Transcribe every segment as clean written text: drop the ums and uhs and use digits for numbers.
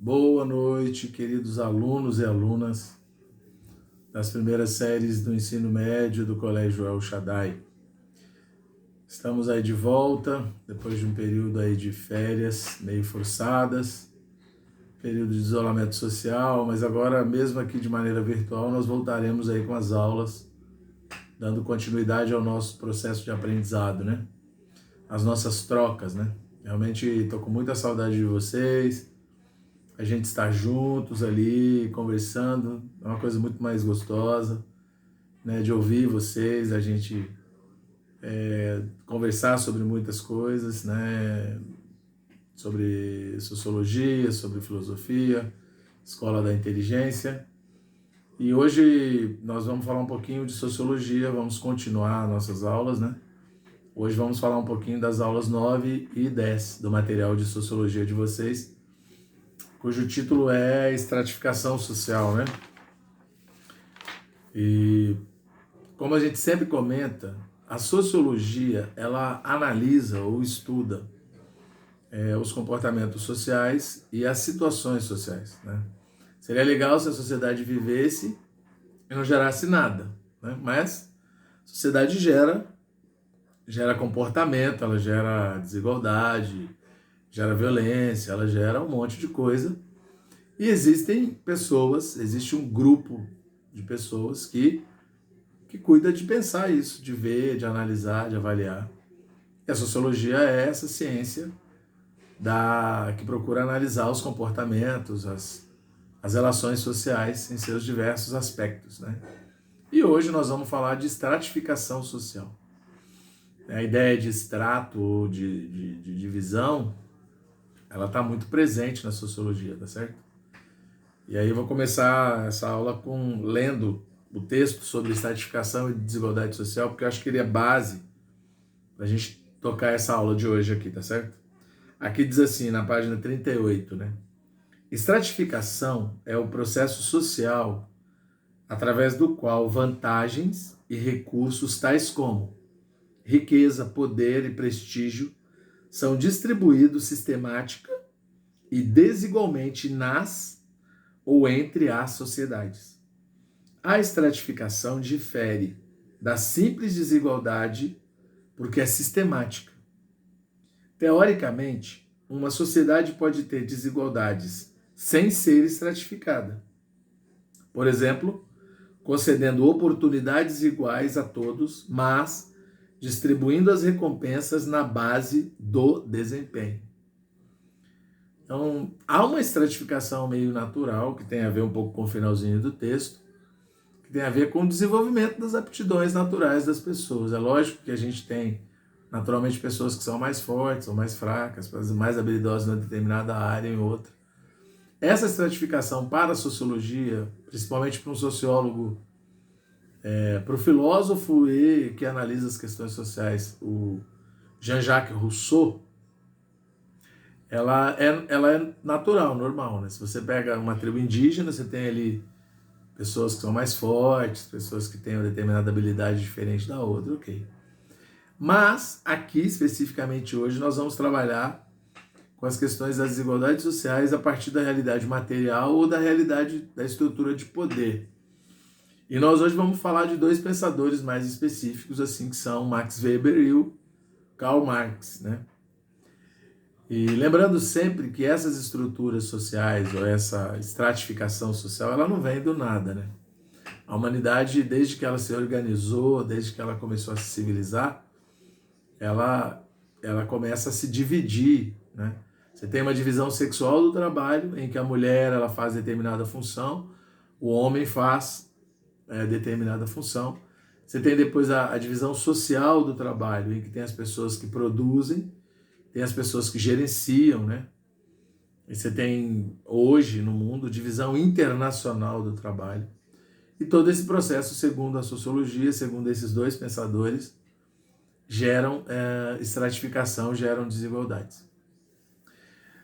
Boa noite, queridos alunos e alunas das primeiras séries do ensino médio do Colégio El Shaddai. Estamos aí de volta, depois de um período aí de férias meio forçadas, período de isolamento social, mas agora, mesmo aqui de maneira virtual, nós voltaremos aí com as aulas, dando continuidade ao nosso processo de aprendizado, né? As nossas trocas, né? Realmente estou com muita saudade de vocês. A gente está juntos ali, conversando, é uma coisa muito mais gostosa, né, de ouvir vocês, a gente conversar sobre muitas coisas, né, sobre sociologia, sobre filosofia, escola da inteligência. E hoje nós vamos falar um pouquinho de sociologia, vamos continuar nossas aulas, né? Hoje vamos falar um pouquinho das aulas 9 e 10 do material de sociologia de vocês, cujo título é Estratificação Social, né? E como a gente sempre comenta, a sociologia, ela analisa ou estuda os comportamentos sociais e as situações sociais, né? Seria legal se a sociedade vivesse e não gerasse nada, né? Mas a sociedade gera comportamento, ela gera desigualdade, gera violência, ela gera um monte de coisa. E existe um grupo de pessoas que cuida de pensar isso, de ver, de analisar, de avaliar. E a sociologia é essa ciência que procura analisar os comportamentos, as relações sociais em seus diversos aspectos, né? E hoje nós vamos falar de estratificação social. A ideia de extrato ou de divisão, ela está muito presente na sociologia, tá certo? E aí eu vou começar essa aula lendo o texto sobre estratificação e desigualdade social, porque eu acho que ele é base para a gente tocar essa aula de hoje aqui, tá certo? Aqui diz assim, na página 38, né? Estratificação é o processo social através do qual vantagens e recursos tais como riqueza, poder e prestígio são distribuídos sistemática e desigualmente nas ou entre as sociedades. A estratificação difere da simples desigualdade porque é sistemática. Teoricamente, uma sociedade pode ter desigualdades sem ser estratificada. Por exemplo, concedendo oportunidades iguais a todos, mas distribuindo as recompensas na base do desempenho. Então, há uma estratificação meio natural, que tem a ver um pouco com o finalzinho do texto, que tem a ver com o desenvolvimento das aptidões naturais das pessoas. É lógico que a gente tem, naturalmente, pessoas que são mais fortes ou mais fracas, mais habilidosas em uma determinada área em outra. Essa estratificação para a sociologia, principalmente para um sociólogo, para o filósofo que analisa as questões sociais, o Jean-Jacques Rousseau, ela é natural, normal, né? Se você pega uma tribo indígena, você tem ali pessoas que são mais fortes, pessoas que têm uma determinada habilidade diferente da outra, ok. Mas, aqui, especificamente hoje, nós vamos trabalhar com as questões das desigualdades sociais a partir da realidade material ou da realidade da estrutura de poder. E nós hoje vamos falar de dois pensadores mais específicos, assim, que são Max Weber e o Karl Marx, né? E lembrando sempre que essas estruturas sociais ou essa estratificação social, ela não vem do nada, né? A humanidade, desde que ela se organizou, desde que ela começou a se civilizar, ela começa a se dividir, né? Você tem uma divisão sexual do trabalho, em que a mulher ela faz determinada função, o homem faz determinada função. Você tem depois a divisão social do trabalho, em que tem as pessoas que produzem, tem as pessoas que gerenciam, né? E você tem hoje no mundo divisão internacional do trabalho. E todo esse processo, segundo a sociologia, segundo esses dois pensadores, geram estratificação, geram desigualdades.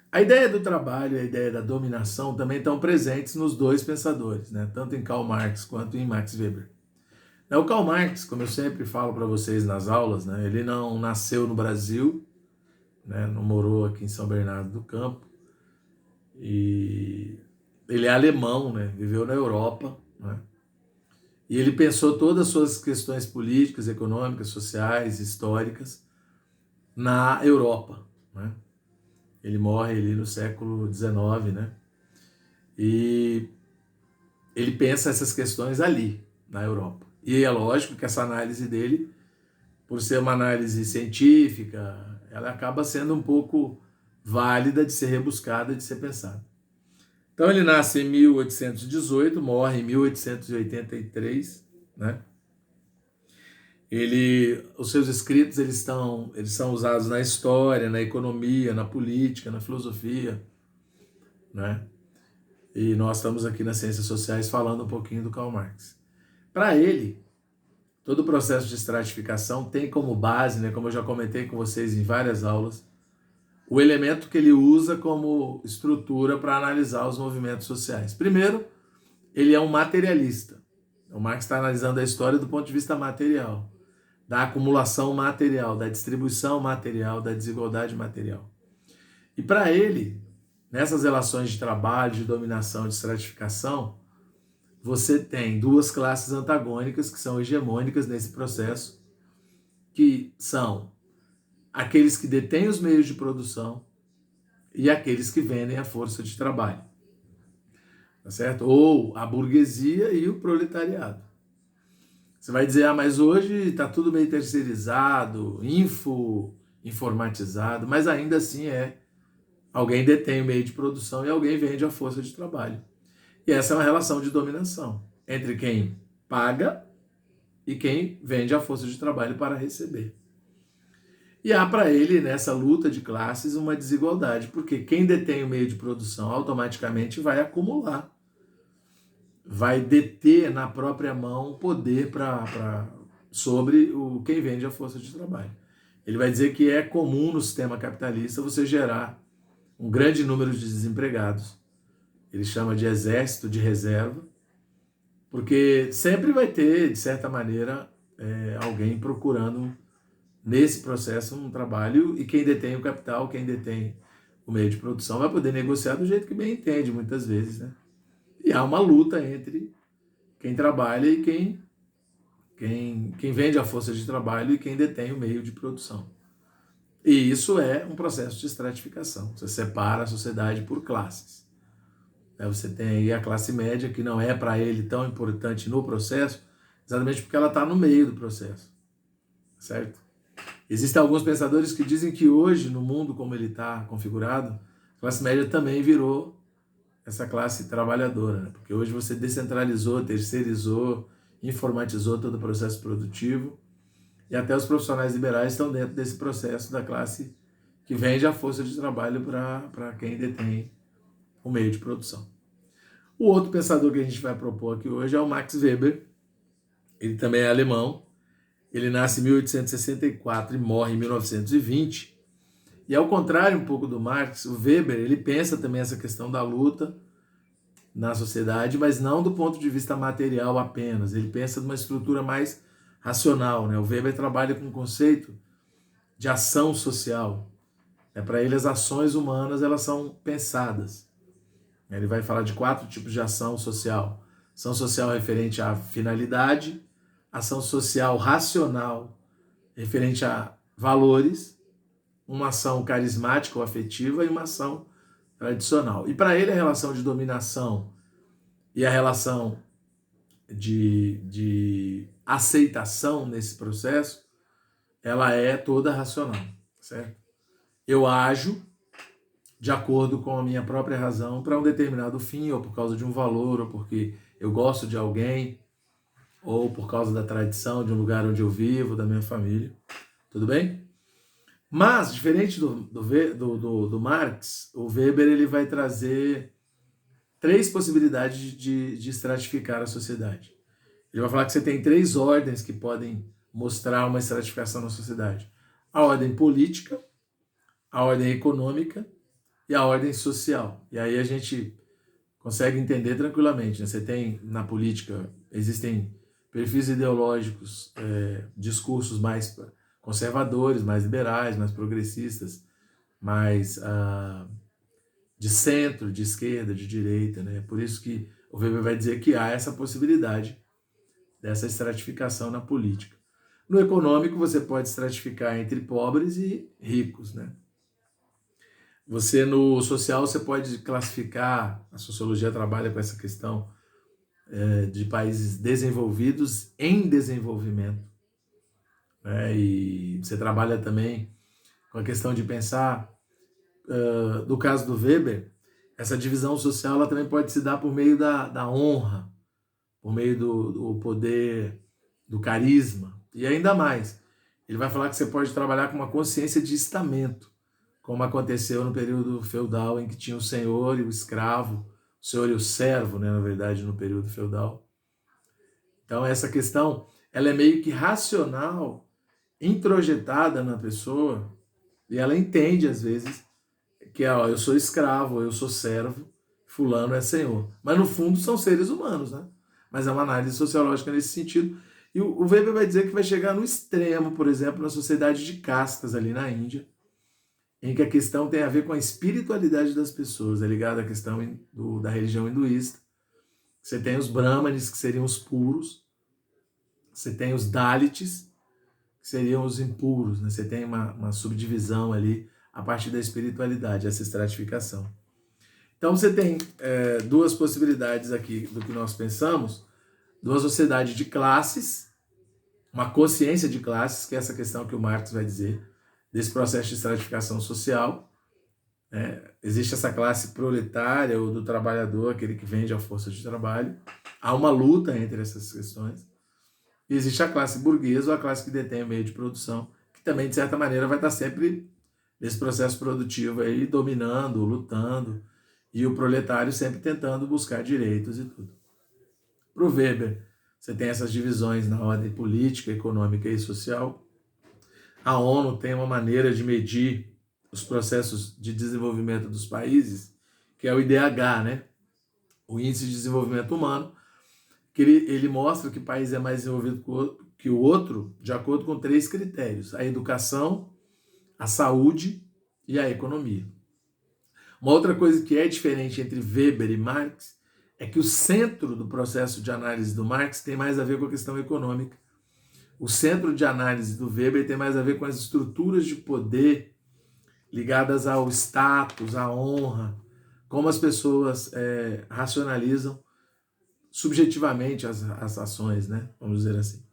A ideia do trabalho e a ideia da dominação também estão presentes nos dois pensadores, né? Tanto em Karl Marx quanto em Max Weber. O Karl Marx, como eu sempre falo para vocês nas aulas, né? Ele não nasceu no Brasil, né? Não morou aqui em São Bernardo do Campo, ele é alemão, né? Viveu na Europa, né? E ele pensou todas as suas questões políticas, econômicas, sociais, históricas na Europa, né? Ele morre ali no século XIX, né? E ele pensa essas questões ali, na Europa. E é lógico que essa análise dele, por ser uma análise científica, ela acaba sendo um pouco válida de ser rebuscada, de ser pensada. Então ele nasce em 1818, morre em 1883, né? Os seus escritos eles são usados na história, na economia, na política, na filosofia, né? E nós estamos aqui nas ciências sociais falando um pouquinho do Karl Marx. Para ele, todo o processo de estratificação tem como base, né, como eu já comentei com vocês em várias aulas, o elemento que ele usa como estrutura para analisar os movimentos sociais. Primeiro, ele é um materialista. O Marx está analisando a história do ponto de vista material, da acumulação material, da distribuição material, da desigualdade material. E para ele, nessas relações de trabalho, de dominação, de estratificação, você tem duas classes antagônicas que são hegemônicas nesse processo, que são aqueles que detêm os meios de produção e aqueles que vendem a força de trabalho. Tá certo? Ou a burguesia e o proletariado. Você vai dizer, mas hoje está tudo meio terceirizado, informatizado, mas ainda assim alguém detém o meio de produção e alguém vende a força de trabalho. E essa é uma relação de dominação entre quem paga e quem vende a força de trabalho para receber. E há para ele, nessa luta de classes, uma desigualdade, porque quem detém o meio de produção automaticamente vai acumular, vai deter na própria mão poder sobre quem vende a força de trabalho. Ele vai dizer que é comum no sistema capitalista você gerar um grande número de desempregados. Ele chama de exército de reserva, porque sempre vai ter, de certa maneira, alguém procurando nesse processo um trabalho, e quem detém o capital, quem detém o meio de produção, vai poder negociar do jeito que bem entende, muitas vezes, né? E há uma luta entre quem trabalha e quem vende a força de trabalho e quem detém o meio de produção. E isso é um processo de estratificação. Você separa a sociedade por classes. Você tem aí a classe média, que não é para ele tão importante no processo, exatamente porque ela está no meio do processo, certo? Existem alguns pensadores que dizem que hoje, no mundo como ele está configurado, a classe média também virou essa classe trabalhadora, né? Porque hoje você descentralizou, terceirizou, informatizou todo o processo produtivo, e até os profissionais liberais estão dentro desse processo da classe que vende a força de trabalho para quem detém o meio de produção. O outro pensador que a gente vai propor aqui hoje é o Max Weber. Ele também é alemão. Ele nasce em 1864 e morre em 1920. E ao contrário um pouco do Marx, o Weber ele pensa também essa questão da luta na sociedade, mas não do ponto de vista material apenas. Ele pensa numa estrutura mais racional, né? O Weber trabalha com o conceito de ação social. Para ele, as ações humanas elas são pensadas. Ele vai falar de 4 tipos de ação social. Ação social referente à finalidade, ação social racional referente a valores, uma ação carismática ou afetiva e uma ação tradicional. E para ele a relação de dominação e a relação de aceitação nesse processo, ela é toda racional, certo? Eu ajo de acordo com a minha própria razão para um determinado fim, ou por causa de um valor, ou porque eu gosto de alguém, ou por causa da tradição de um lugar onde eu vivo, da minha família. Tudo bem? Mas, diferente do Marx, o Weber ele vai trazer 3 possibilidades de estratificar a sociedade. Ele vai falar que você tem 3 ordens que podem mostrar uma estratificação na sociedade. A ordem política, a ordem econômica e a ordem social. E aí a gente consegue entender tranquilamente, né? Você tem, na política, existem perfis ideológicos, discursos mais conservadores, mais liberais, mais progressistas, mais de centro, de esquerda, de direita, né? Por isso que o Weber vai dizer que há essa possibilidade dessa estratificação na política. No econômico, você pode estratificar entre pobres e ricos, né? Você, no social, você pode classificar, a sociologia trabalha com essa questão de países desenvolvidos em desenvolvimento, né? E você trabalha também com a questão de pensar, no caso do Weber, essa divisão social ela também pode se dar por meio da honra, por meio do poder, do carisma, e ainda mais. Ele vai falar que você pode trabalhar com uma consciência de estamento, como aconteceu no período feudal, em que tinha o senhor e o escravo, o senhor e o servo, né, na verdade, no período feudal. Então, essa questão, ela é meio que racional, introjetada na pessoa, e ela entende, às vezes, que ó, eu sou escravo, eu sou servo, fulano é senhor. Mas, no fundo, são seres humanos, né? Mas é uma análise sociológica nesse sentido. E o Weber vai dizer que vai chegar no extremo, por exemplo, na sociedade de castas ali na Índia, em que a questão tem a ver com a espiritualidade das pessoas, é ligada à questão da religião hinduísta. Você tem os brahmanes, que seriam os puros, você tem os dalits, que seriam os impuros, né? Você tem uma subdivisão ali a partir da espiritualidade, essa estratificação. Então você tem duas possibilidades aqui do que nós pensamos, de uma sociedade de classes, uma consciência de classes, que é essa questão que o Marx vai dizer, desse processo de estratificação social. Existe essa classe proletária ou do trabalhador, aquele que vende a força de trabalho. Há uma luta entre essas questões. E existe a classe burguesa, ou a classe que detém o meio de produção, que também, de certa maneira, vai estar sempre nesse processo produtivo aí, dominando, lutando, e o proletário sempre tentando buscar direitos e tudo. Para o Weber, você tem essas divisões na ordem política, econômica e social. A ONU tem uma maneira de medir os processos de desenvolvimento dos países, que é o IDH, né? O Índice de Desenvolvimento Humano, que ele mostra que o país é mais desenvolvido que o outro de acordo com 3 critérios: a educação, a saúde e a economia. Uma outra coisa que é diferente entre Weber e Marx é que o centro do processo de análise do Marx tem mais a ver com a questão econômica. O centro de análise do Weber tem mais a ver com as estruturas de poder ligadas ao status, à honra, como as pessoas racionalizam subjetivamente as ações, né? Vamos dizer assim.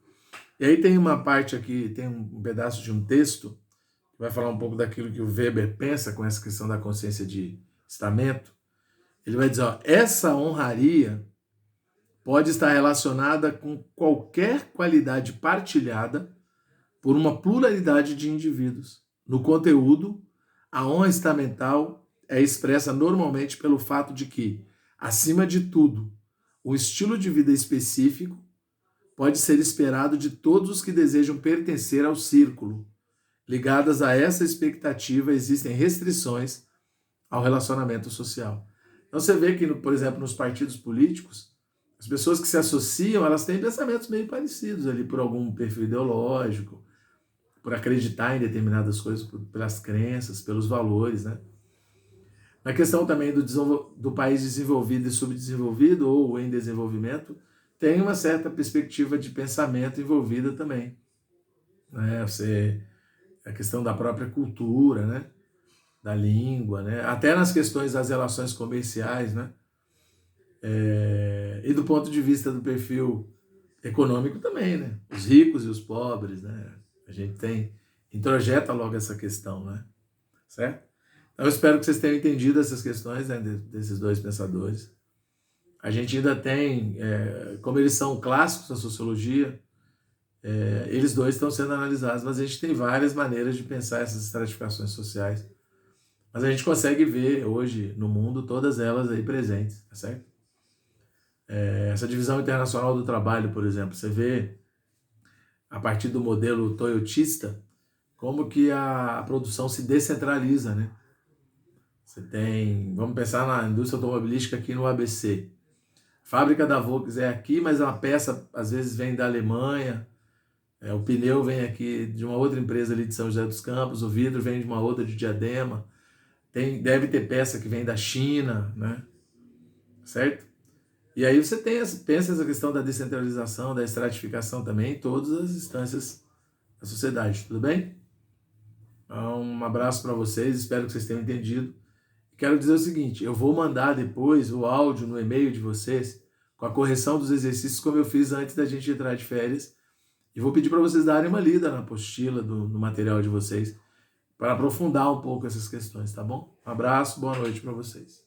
E aí tem uma parte aqui, tem um pedaço de um texto que vai falar um pouco daquilo que o Weber pensa com essa questão da consciência de estamento. Ele vai dizer, ó, essa honraria pode estar relacionada com qualquer qualidade partilhada por uma pluralidade de indivíduos. No conteúdo, a honra estamental é expressa normalmente pelo fato de que, acima de tudo, um estilo de vida específico pode ser esperado de todos os que desejam pertencer ao círculo. Ligadas a essa expectativa, existem restrições ao relacionamento social. Então você vê que, por exemplo, nos partidos políticos, as pessoas que se associam, elas têm pensamentos meio parecidos ali, por algum perfil ideológico, por acreditar em determinadas coisas, pelas crenças, pelos valores, né? Na questão também do país desenvolvido e subdesenvolvido, ou em desenvolvimento, tem uma certa perspectiva de pensamento envolvida também, né? A questão da própria cultura, né? Da língua, né? Até nas questões das relações comerciais, né? E do ponto de vista do perfil econômico também, né? Os ricos e os pobres, né? A gente introjeta logo essa questão, né? Certo? Então eu espero que vocês tenham entendido essas questões, né, desses dois pensadores. A gente ainda tem, como eles são clássicos da sociologia, eles dois estão sendo analisados, mas a gente tem várias maneiras de pensar essas estratificações sociais. Mas a gente consegue ver hoje no mundo todas elas aí presentes, tá certo? Essa divisão internacional do trabalho, por exemplo, você vê a partir do modelo toyotista como que a produção se descentraliza, né? Você tem, vamos pensar na indústria automobilística aqui no ABC. A fábrica da Volks é aqui, mas uma peça às vezes vem da Alemanha, o pneu vem aqui de uma outra empresa ali de São José dos Campos, o vidro vem de uma outra de Diadema. Deve ter peça que vem da China, né? Certo? E aí você pensa essa questão da descentralização, da estratificação também em todas as instâncias da sociedade, tudo bem? Então, um abraço para vocês, espero que vocês tenham entendido. Quero dizer o seguinte, eu vou mandar depois o áudio no e-mail de vocês com a correção dos exercícios como eu fiz antes da gente entrar de férias e vou pedir para vocês darem uma lida na apostila, no material de vocês, para aprofundar um pouco essas questões, tá bom? Um abraço, boa noite para vocês.